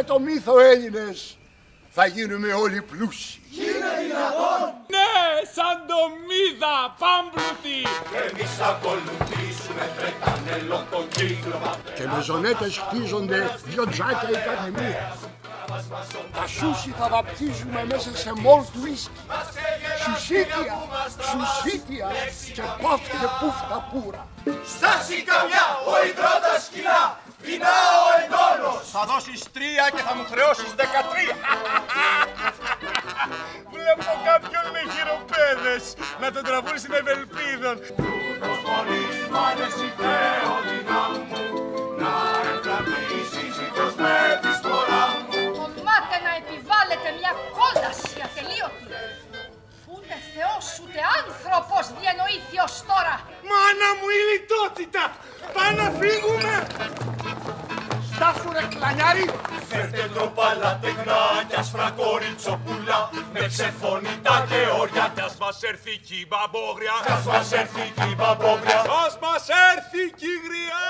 το μύθο Έλληνες, θα γίνουμε όλοι πλούσιοι. Είναι δυνατόν? Ναι, σαν το μύδα, πάμπλουτη. Εμείς θα ακολουθήσουμε τρετανέλο το κύκλωμα. Και με ζωνέτες χτίζονται 2 τζάκια η κάθε μία. Τα σούσι θα βαπτίζουμε μέσα σε μόλτ ουίσκι. Σουσίτια, σουσίτια και παφ και πουφ τα πουρα. Στάση καμιά, ο υδρότας σκυλά, πεινά ο εντόνος. Θα δώσεις 3 και θα μου χρεώσεις 13. Βλέπω κάποιον με χειροπέδες να τον τραβούν στην Ευελπίδων. Τούτος πολύς μ' αρέσει Θεόδυνα μου, να εμφανίσεις ήθος με τη σπορά μου. Τολμάτε να επιβάλλετε μια κόλαση ατελείωτη. Ούτε Θεός ούτε άνθρωπος διανοήθη ως τώρα. Μάνα μου η λιτότητα! Πάμε να φύγουμε! Στάσου ρε κλανιάρι! Φέρτε ντροπάλα τεχνά κι άσπρα κοριτσοπούλα, με ξεφωνητά και όρια. Κι ας μας έρθει κι η μπαμπόγρια! Κι ας μας έρθει κι η μπαμπόγρια! Ας μας έρθει κι η γριά!